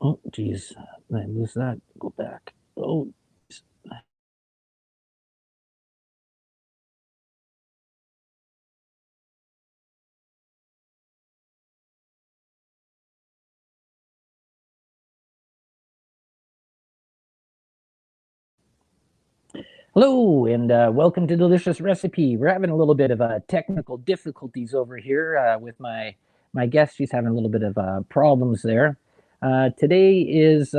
Oh, geez. Did I lose that? Go back. Oh, hello, and welcome to Delicious Recipe. We're having a little bit of technical difficulties over here with my guest. She's having a little bit of problems there. Today is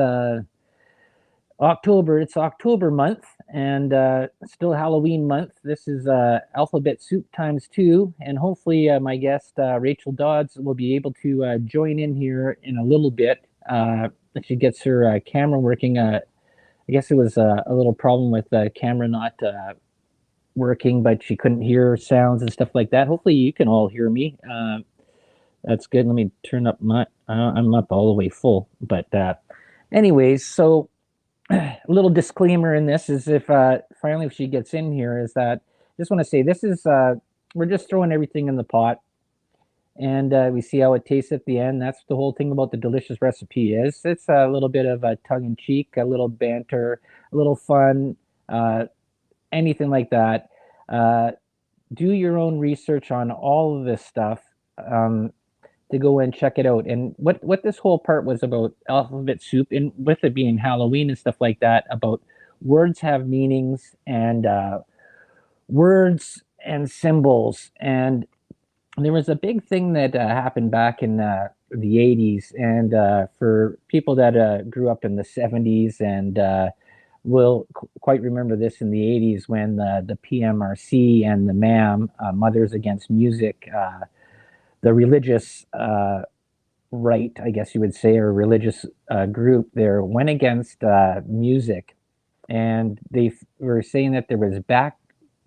October. It's October month, and still Halloween month. This is Alphabet Soup times two, and hopefully my guest Rachel Dodds will be able to join in here in a little bit. If she gets her camera working. I guess it was a little problem with the camera not working, but she couldn't hear sounds and stuff like that. Hopefully, you can all hear me. That's good. Let me turn up my. I'm up all the way full, but anyways, so a little disclaimer in this is if finally if she gets in here is that I just want to say this is we're just throwing everything in the pot and we see how it tastes at the end. That's the whole thing about the delicious recipe is. It's a little bit of a tongue in cheek, a little banter, a little fun, uh, anything like that. Uh, do your own research on all of this stuff um, to go and check it out. And what this whole part was about alphabet soup, and with it being Halloween and stuff like that, about words have meanings and words and symbols and there was a big thing that happened back in the 80s and for people that grew up in the 70s and will quite remember this in the 80s when the PMRC and the MAM, Mothers Against Music, the religious right, I guess you would say, or religious group there went against music and were saying that there was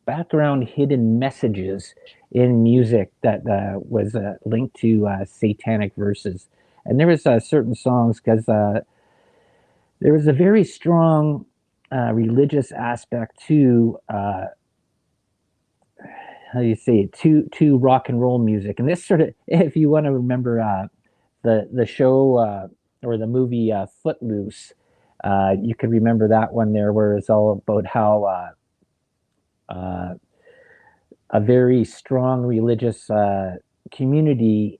background hidden messages in music that was linked to satanic verses. And there was certain songs because there was a very strong religious aspect to how do you say it, to rock and roll music. And this sort of, if you want to remember the show or the movie Footloose, you could remember that one there, where it's all about how uh, a very strong religious community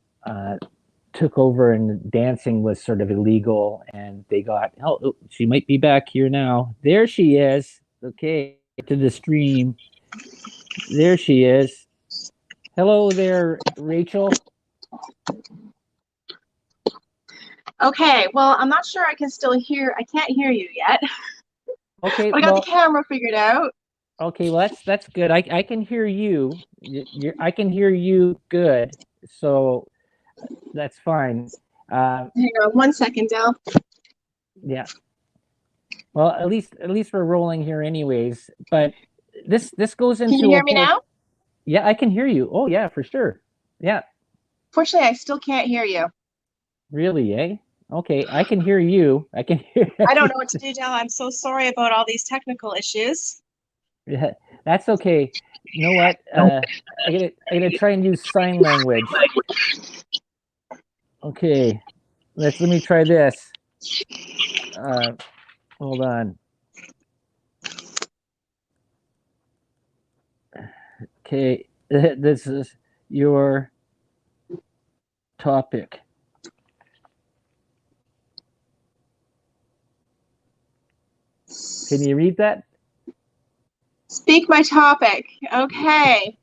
took over and dancing was sort of illegal and they got oh, she might be back here now. There she is. Okay, to the stream. There she is. Hello there, Rachel. Okay, well, I'm not sure I can still hear. I can't hear you yet, Okay, but I got the well, camera figured out. okay, well that's good. I can hear you. I can hear you good. So that's fine. Hang on 1 second, Del. Yeah. Well, at least we're rolling here anyways. But this goes Can you into a hear me whole. now? Yeah, I can hear you. Oh yeah, for sure. Yeah, Fortunately, I still can't hear you. really, eh? Okay, I can hear you. I can hear. I don't know what to do, Del. I'm so sorry about all these technical issues. Yeah, that's okay. You know what? I gotta try and use sign language. Okay, let me try this. Uh, hold on. Okay, this is your topic. Can you read that? Speak my topic. Okay.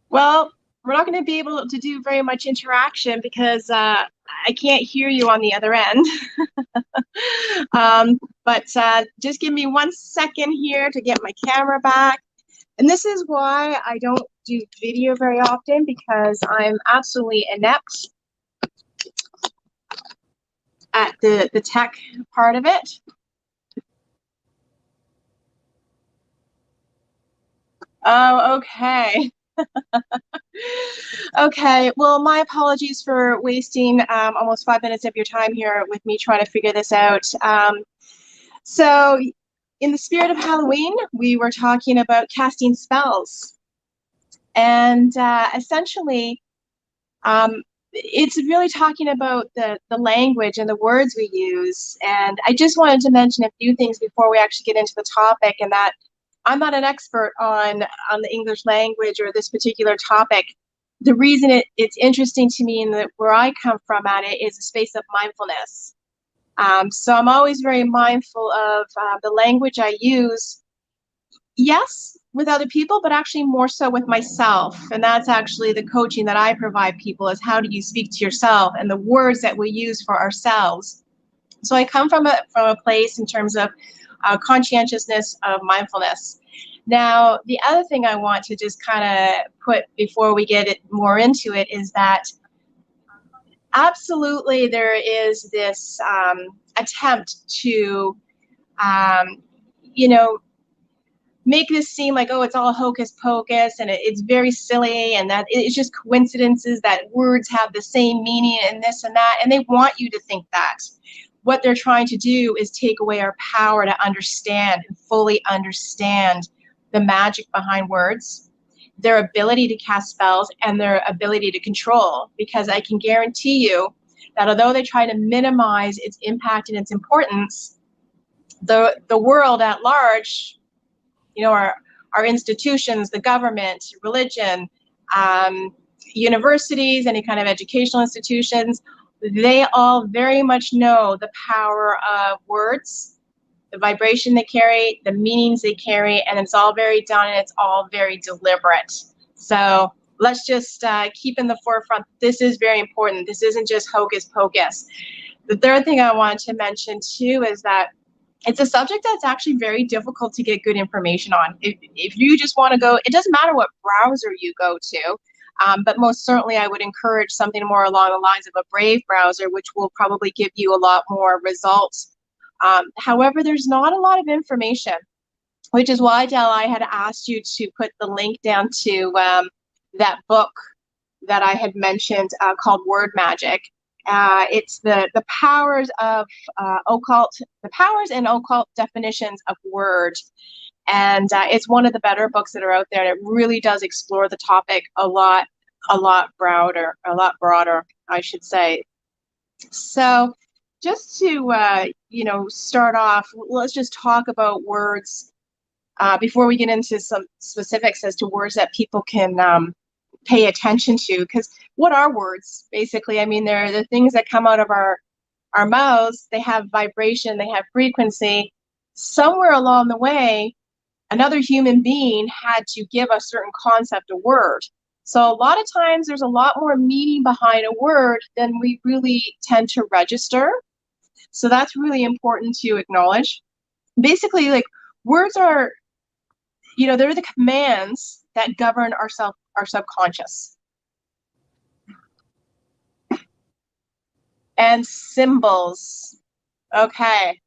Well, we're not going to be able to do very much interaction because I can't hear you on the other end. But just give me 1 second here to get my camera back. And this is why I don't do video very often, because I'm absolutely inept at the tech part of it. Oh, okay. Okay, well, my apologies for wasting almost 5 minutes of your time here with me trying to figure this out. So in the spirit of Halloween, we were talking about casting spells. And essentially, um, it's really talking about the language and the words we use. And I just wanted to mention a few things before we actually get into the topic, and that I'm not an expert on the English language or this particular topic. The reason it's interesting to me and where I come from at it is a space of mindfulness. So I'm always very mindful of the language I use, yes, with other people, but actually more so with myself. And that's actually the coaching that I provide people, is how do you speak to yourself and the words that we use for ourselves. So I come from a place in terms of conscientiousness of mindfulness. Now, the other thing I want to just kind of put before we get it more into it is that absolutely there is this attempt to, um, you know, make this seem like, oh, it's all hocus pocus and it's very silly, and that it's just coincidences that words have the same meaning and this and that. And they want you to think that. What they're trying to do is take away our power to understand and fully understand the magic behind words, their ability to cast spells, and their ability to control. Because I can guarantee you that although they try to minimize its impact and its importance, the world at large, our institutions, the government, religion, universities, any kind of educational institutions, they all very much know the power of words, the vibration they carry, the meanings they carry, and it's all very done and it's all very deliberate. So let's just keep in the forefront. This is very important. This isn't just hocus pocus. The third thing I wanted to mention too is that it's a subject that's actually very difficult to get good information on. If you just want to go, it doesn't matter what browser you go to, but most certainly I would encourage something more along the lines of a Brave browser, which will probably give you a lot more results. However, there's not a lot of information, which is why, Del, I had asked you to put the link down to that book that I had mentioned called Word Magic. It's the powers of the powers and occult definitions of word, and it's one of the better books that are out there. And it really does explore the topic a lot broader, I should say. So, just to start off, let's just talk about words before we get into some specifics as to words that people can pay attention to. Because what are words? Basically, I mean, they're the things that come out of our mouths. They have vibration, they have frequency. Somewhere along the way, another human being had to give a certain concept a word. So a lot of times there's a lot more meaning behind a word than we really tend to register. So that's really important to acknowledge. Basically, like, words are, they're the commands that govern our subconscious. And symbols. Okay.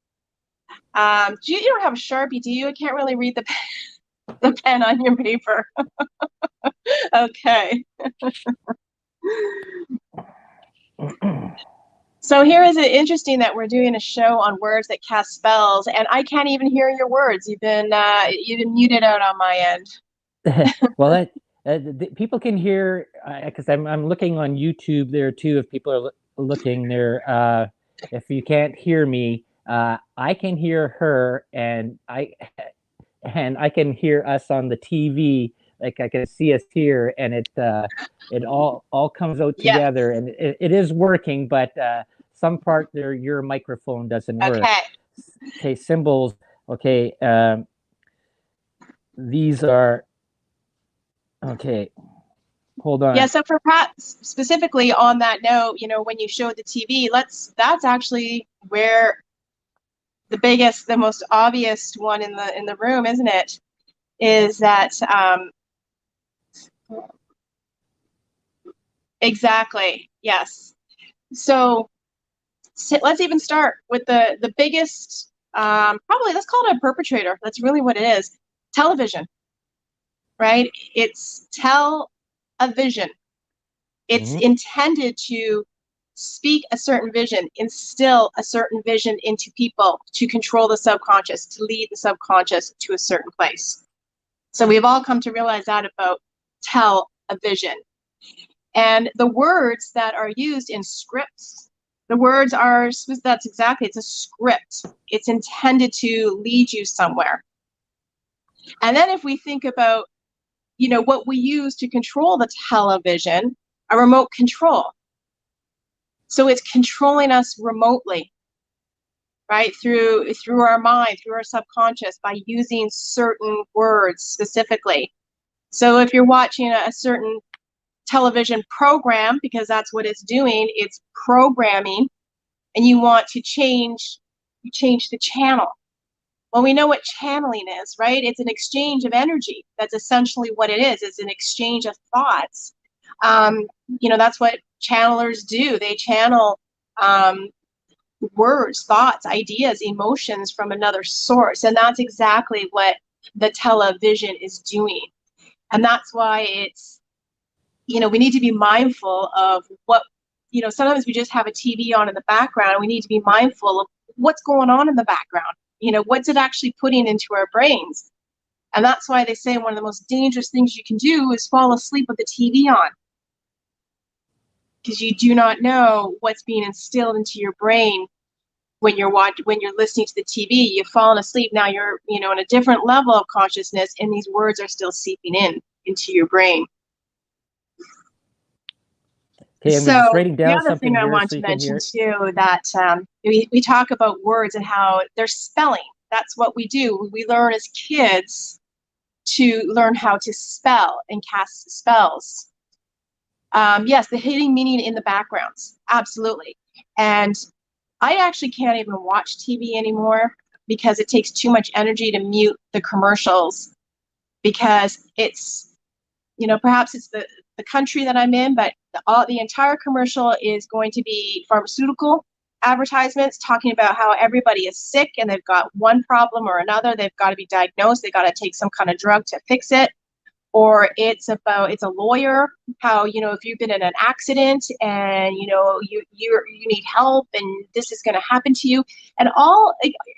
You don't have a Sharpie, do you? I can't really read the pen on your paper. Okay. So here is it interesting that we're doing a show on words that cast spells, and I can't even hear your words. You've been muted out on my end. Well, people can hear, because I'm looking on YouTube there too. If people are looking there, if you can't hear me, I can hear her, and I can hear us on the TV. Like, I can see us here, and it all comes out Yes. together, and it is working. But some part there, your microphone doesn't work. Okay. Okay, symbols. Okay, these are. Okay, hold on. Yeah, so for Pat specifically on that note, when you showed the TV, that's actually where the biggest, the most obvious one in the room, isn't it? Is that exactly, yes. So let's even start with the biggest, probably let's call it a perpetrator. That's really what it is. Television, right? It's a vision. It's intended to speak a certain vision, instill a certain vision into people, to control the subconscious, to lead the subconscious to a certain place. So we've all come to realize that about television. And the words that are used in scripts, the words are, that's exactly, it's a script. It's intended to lead you somewhere. And then if we think about, what we use to control the television, a remote control. So it's controlling us remotely, right? Through our mind, through our subconscious, by using certain words specifically. So if you're watching a certain television program, because that's what it's doing, it's programming, and you want to change, you change the channel. Well, we know what channeling is, right? It's an exchange of energy. That's essentially what it is. It's an exchange of thoughts. That's what channelers do. They channel words, thoughts, ideas, emotions from another source. And that's exactly what the television is doing. And that's why it's, we need to be mindful of what, sometimes we just have a TV on in the background. And we need to be mindful of what's going on in the background. What's it actually putting into our brains? And that's why they say one of the most dangerous things you can do is fall asleep with the TV on. Because you do not know what's being instilled into your brain when you're listening to the TV. You've fallen asleep. Now you're, in a different level of consciousness, and these words are still seeping into your brain. Okay, I'm just writing down the other something thing I here want so to you can mention hear. too, that we talk about words and how they're spelling. That's what we do. We learn as kids to learn how to spell and cast spells. Yes, the hidden meaning in the backgrounds, absolutely. And I actually can't even watch TV anymore because it takes too much energy to mute the commercials, because it's, perhaps it's the country that I'm in, but the entire commercial is going to be pharmaceutical advertisements talking about how everybody is sick and they've got one problem or another. They've got to be diagnosed. They got to take some kind of drug to fix it. Or it's a lawyer, how, if you've been in an accident and, you need help and this is going to happen to you, and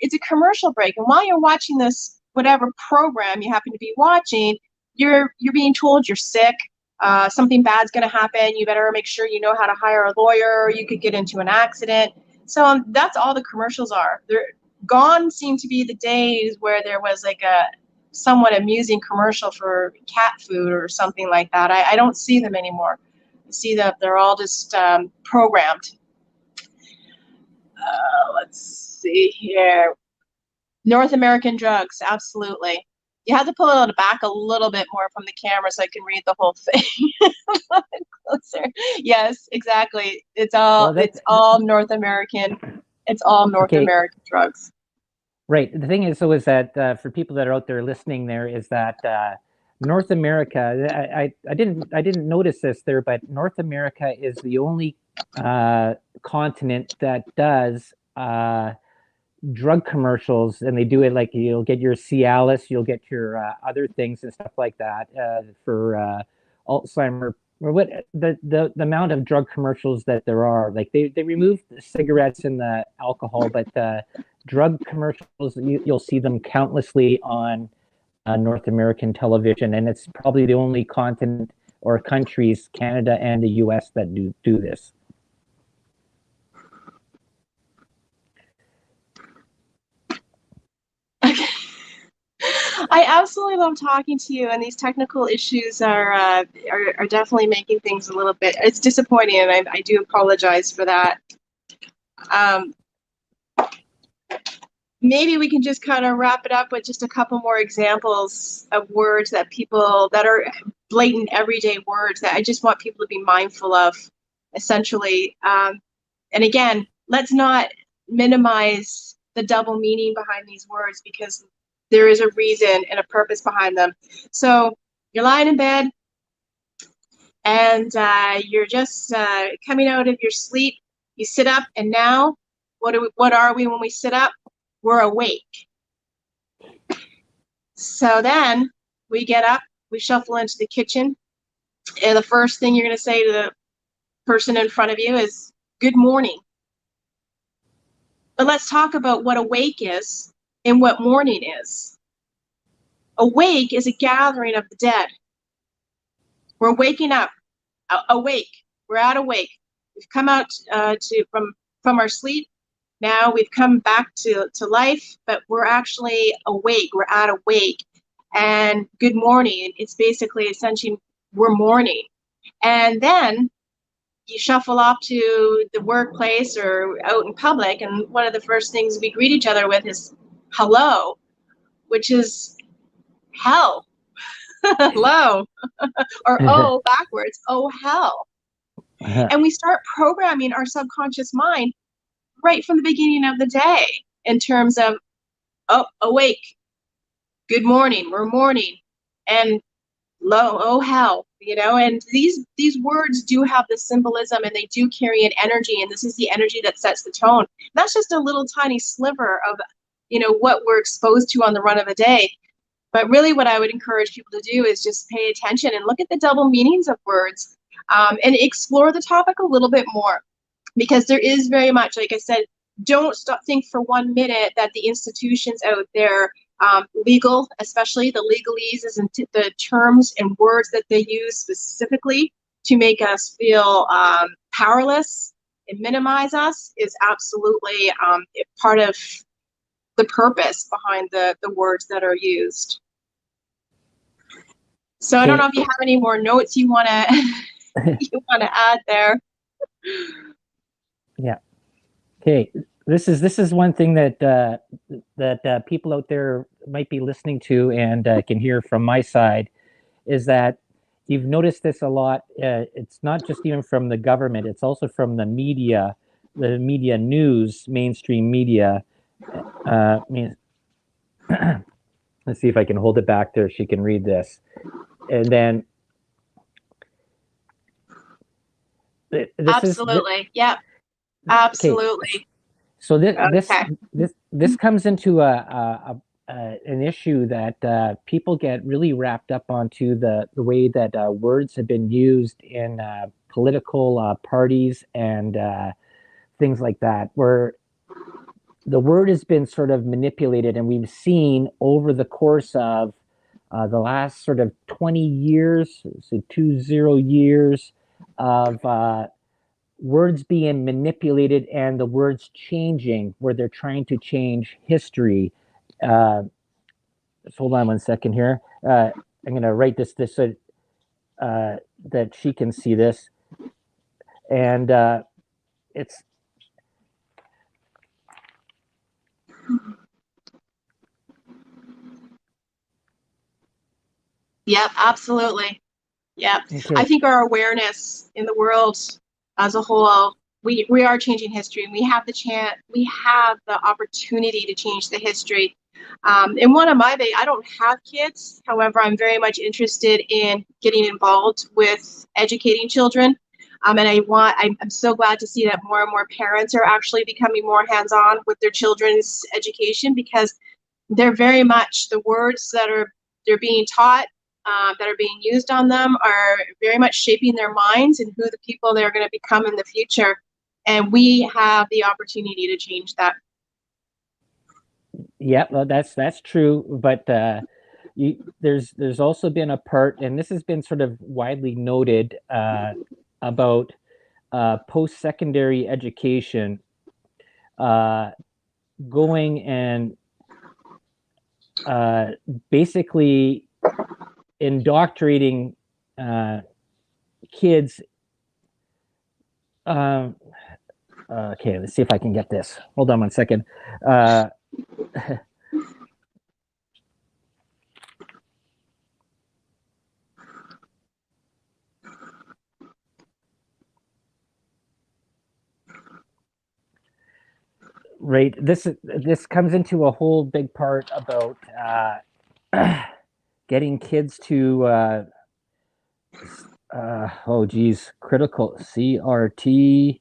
it's a commercial break. And while you're watching this, whatever program you happen to be watching, you're being told you're sick, something bad's going to happen. You better make sure you know how to hire a lawyer. You could get into an accident. So that's all the commercials are. They're gone. Seem to be the days where there was like a somewhat amusing commercial for cat food or something like that. I don't see them anymore. I see that they're all just programmed. Let's see here. North American drugs, absolutely. You have to pull it back a little bit more from the camera so I can read the whole thing. Closer. Yes, exactly. It's all North American. It's all North American drugs. Right. The thing is that for people that are out there listening, there is that North America. I didn't notice this there, but North America is the only continent that does drug commercials, and they do it like you'll get your Cialis, you'll get your other things and stuff like that for Alzheimer. Or what the amount of drug commercials that there are, like they removed the cigarettes and the alcohol, but drug commercials, you'll see them countlessly on North American television, and it's probably the only continent or countries, Canada and the US, that do this. I absolutely love talking to you, and these technical issues are definitely making things a little bit. It's disappointing, and I do apologize for that. Maybe we can just kind of wrap it up with just a couple more examples of words that are blatant everyday words that I just want people to be mindful of, essentially. And again, let's not minimize the double meaning behind these words, because there is a reason and a purpose behind them. So you're lying in bed and you're just coming out of your sleep. You sit up, and now what are we when we sit up? We're awake. So then we get up, we shuffle into the kitchen, and the first thing you're going to say to the person in front of you is, "Good morning." But let's talk about what awake is and what morning is. Awake is a gathering of the dead. We're waking up awake. We're at awake. We've come out from our sleep. Now we've come back to life, but we're actually awake. We're at awake. And good morning. It's basically essentially we're morning. And then you shuffle off to the workplace or out in public, and one of the first things we greet each other with is hello, which is hell. Hello. Or oh backwards, oh hell. And we start programming our subconscious mind right from the beginning of the day in terms of, oh, awake, good morning, we're morning, and low, oh hell, and these words do have this symbolism, and they do carry an energy, and this is the energy that sets the tone. That's just a little tiny sliver of what we're exposed to on the run of a day. But really what I would encourage people to do is just pay attention and look at the double meanings of words, and explore the topic a little bit more, because there is very much, like I said, don't think for 1 minute that the institutions out there, legal, especially the legalese and the terms and words that they use specifically to make us feel powerless and minimize us, is absolutely part of the purpose behind the words that are used. So I don't know if you have any more notes you want to add there. Yeah. Okay. This is one thing that people out there might be listening to and can hear from my side, is that you've noticed this a lot. It's not just even from the government; it's also from the media news, mainstream media. Let's see if I can hold it back there. She can read this, and then absolutely, yeah, absolutely. Okay. So this comes into an issue that people get really wrapped up onto the way that words have been used in political parties and things like that, where the word has been sort of manipulated, and we've seen over the course of the last sort of 20 years, so 20 years of words being manipulated and the words changing, where they're trying to change history. Just hold on 1 second here. I'm going to write this so that she can see this. And it's... Yep, absolutely. Yeah. Okay. I think our awareness in the world as a whole, we are changing history, and we have the opportunity to change the history. And one of I don't have kids, however, I'm very much interested in getting involved with educating children. And I'm so glad to see that more and more parents are actually becoming more hands-on with their children's education, because they're very much, the words that they're being taught, that are being used on them, are very much shaping their minds and who the people they're going to become in the future. And we have the opportunity to change that. Yeah, well, that's true. But there's also been a part, and this has been sort of widely noted, about post-secondary education going and basically indoctrinating kids. Okay, let's see if I can get this. Hold on 1 second. Right. This comes into a whole big part about getting kids to oh geez, critical CRT.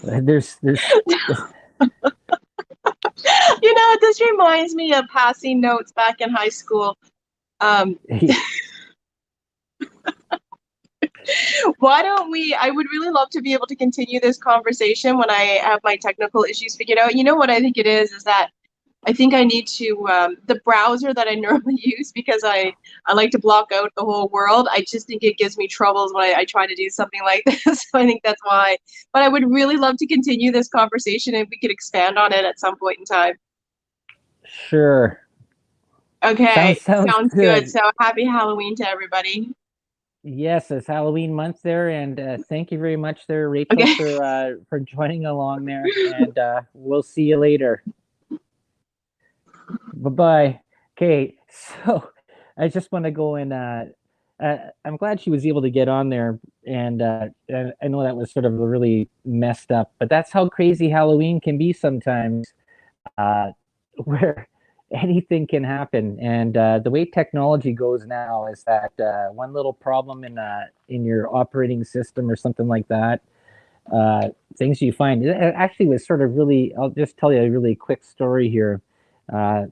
There's this reminds me of passing notes back in high school. Why don't we? I would really love to be able to continue this conversation when I have my technical issues figured out. You know what I think it is that I think I need to the browser that I normally use because I like to block out the whole world. I just think it gives me troubles when I try to do something like this. So I think that's why. But I would really love to continue this conversation if we could expand on it at some point in time. Sure. Okay, Sounds sounds good. good. So happy Halloween to everybody. Yes, it's Halloween month there, and thank you very much there, Rachel, Okay. for joining along there. And we'll see you later. Bye bye. Okay, so I just want to go and I'm glad she was able to get on there, and I know that was sort of really messed up, but that's how crazy Halloween can be sometimes, uh, where anything can happen. And the way technology goes now is that one little problem in your operating system or something like that, things you find. It actually was sort of really. I'll just tell you a really quick story here. Uh,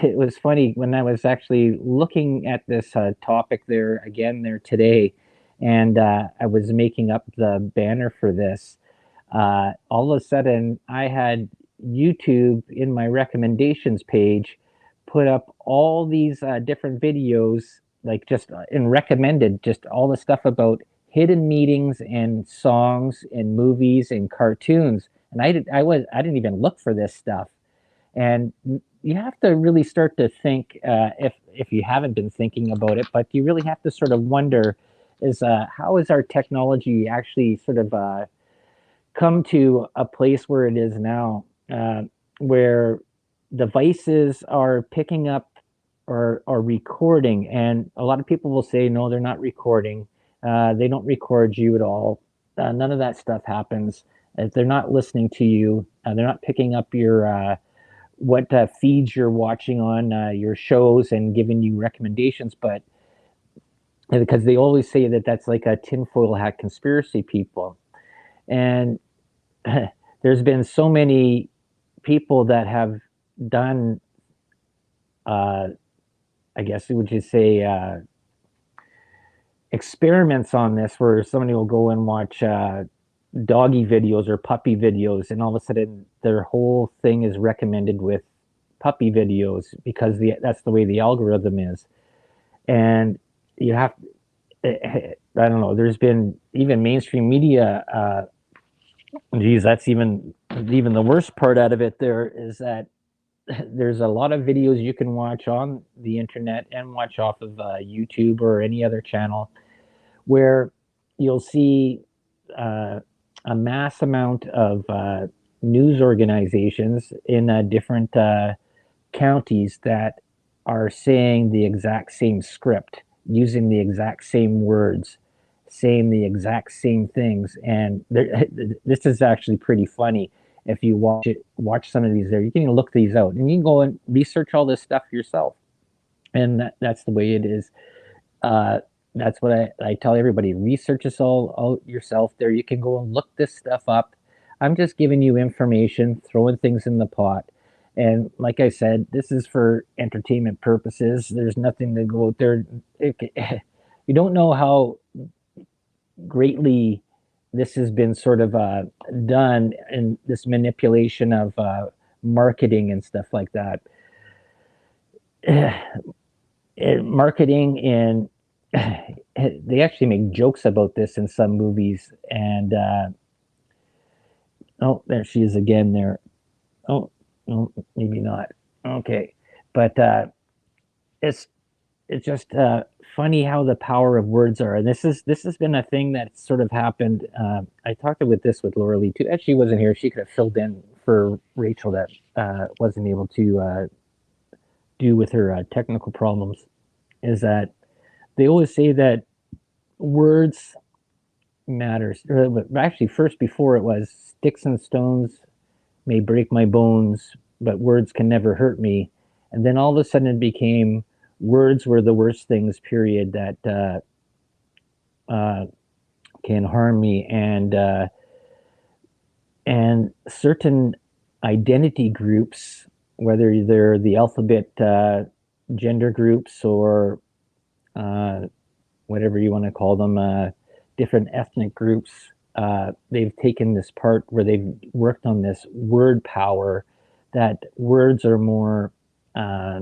it was funny when I was actually looking at this topic there again there today, and I was making up the banner for this. All of a sudden, I had YouTube in my recommendations page put up all these different videos, like just in recommended, just all the stuff about hidden meetings and songs and movies and cartoons. And I didn't even look for this stuff. And you have to really start to think, if you haven't been thinking about it, but you really have to sort of wonder, is how is our technology actually sort of come to a place where it is now, where devices are picking up or recording, and a lot of people will say no, they're not recording. They don't record you at all. None of that stuff happens. They're not listening to you. They're not picking up your what feeds you're watching on your shows and giving you recommendations. But because they always say that that's like a tinfoil hat conspiracy, people. And there's been so many people that have done, uh, I guess would you say, experiments on this, where somebody will go and watch doggy videos or puppy videos, and all of a sudden their whole thing is recommended with puppy videos because that's the way the algorithm is. And you have, I don't know. There's been even mainstream media. Geez, that's even the worst part out of it. There is that there's a lot of videos you can watch on the internet and watch off of YouTube or any other channel where you'll see uh, a mass amount of news organizations in different counties that are saying the exact same script, using the exact same words, saying the exact same things. And this is actually pretty funny. If you watch some of these there, you can look these out and you can go and research all this stuff yourself. And that's the way it is. Uh, that's what I tell everybody. Research this all out yourself there. You can go and look this stuff up. I'm just giving you information, throwing things in the pot. And like I said, this is for entertainment purposes. There's nothing to go out there. You don't know how greatly this has been sort of done in this manipulation of marketing and stuff like that. Marketing and they actually make jokes about this in some movies. And oh, there she is again there. Oh, no, maybe not. Okay, but it's it's just funny how the power of words are. And this has been a thing that's sort of happened. I talked with this with Laura Lee too. And she wasn't here. She could have filled in for Rachel that wasn't able to do with her technical problems. Is that they always say that words matters. Actually, first before it was sticks and stones may break my bones, but words can never hurt me. And then all of a sudden it became words were the worst things, period, that can harm me. And certain identity groups, whether they're the alphabet gender groups or uh, whatever you want to call them, different ethnic groups. They've taken this part where they've worked on this word power, that words are more uh,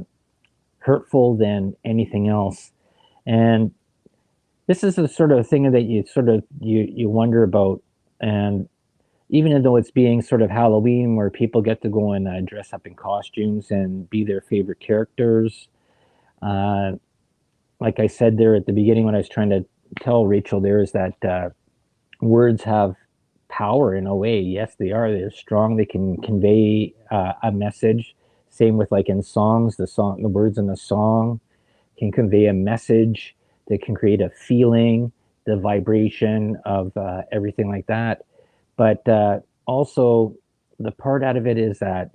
hurtful than anything else. And this is the sort of thing that you wonder about. And even though it's being sort of Halloween, where people get to go and dress up in costumes and be their favorite characters, uh, like I said there at the beginning when I was trying to tell Rachel, there is that words have power in a way. Yes, they are. They're strong. They can convey a message. Same with like in songs, the words in the song can convey a message. That can create a feeling, the vibration of everything like that. But also, the part out of it is that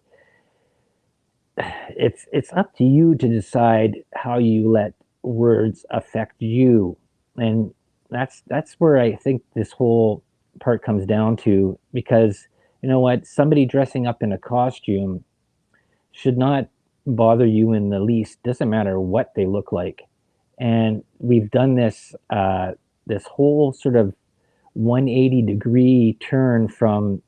it's up to you to decide how you let words affect you, and that's where I think this whole part comes down to. Because you know what, somebody dressing up in a costume should not bother you in the least. Doesn't matter what they look like. And we've done this whole sort of 180-degree turn from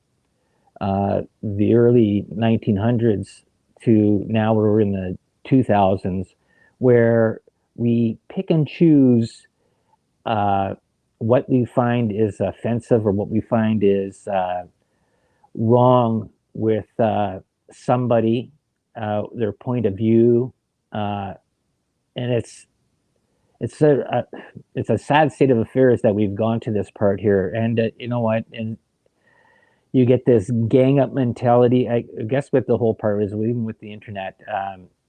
the early 1900s to now we're in the 2000s, where we pick and choose what we find is offensive or what we find is wrong with somebody, their point of view, uh, and it's it's a sad state of affairs that we've gone to this part here. And you know what? And you get this gang up mentality. I guess with the whole part is even with the internet,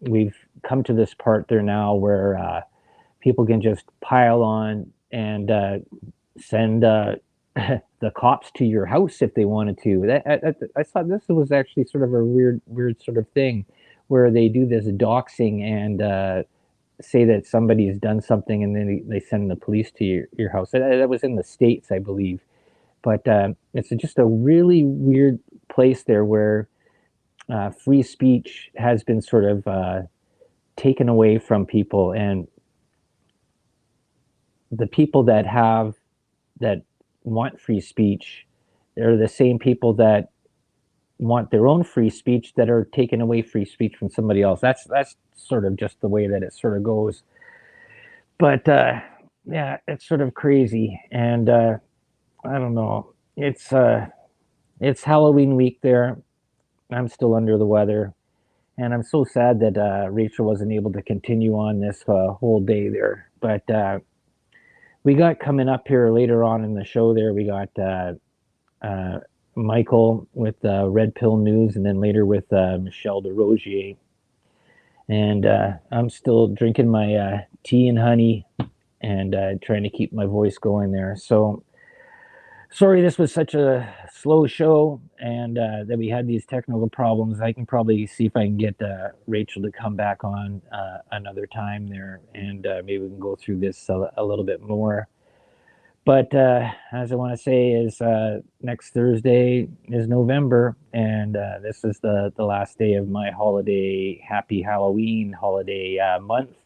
we've come to this part there now where people can just pile on and send the cops to your house if they wanted to. I thought this was actually sort of a weird sort of thing where they do this doxing and say that somebody's done something and then they send the police to your house. That was in the States, I believe. But it's just a really weird place there where free speech has been sort of taken away from people, and the people that want free speech, they're the same people that want their own free speech that are taking away free speech from somebody else. That's sort of just the way that it sort of goes. But yeah, it's sort of crazy, and I don't know. It's Halloween week there. I'm still under the weather, and I'm so sad that Rachel wasn't able to continue on this whole day there. But we got coming up here later on in the show. There, we got uh, Michael with Red Pill News, and then later with Michelle DeRogier. And I'm still drinking my tea and honey and trying to keep my voice going there. So sorry this was such a slow show and that we had these technical problems. I can probably see if I can get Rachel to come back on another time there, and maybe we can go through this a little bit more. But as I want to say is next Thursday is November, and this is the last day of my holiday, happy Halloween holiday month.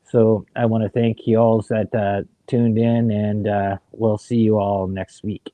So I want to thank you all that tuned in, and we'll see you all next week.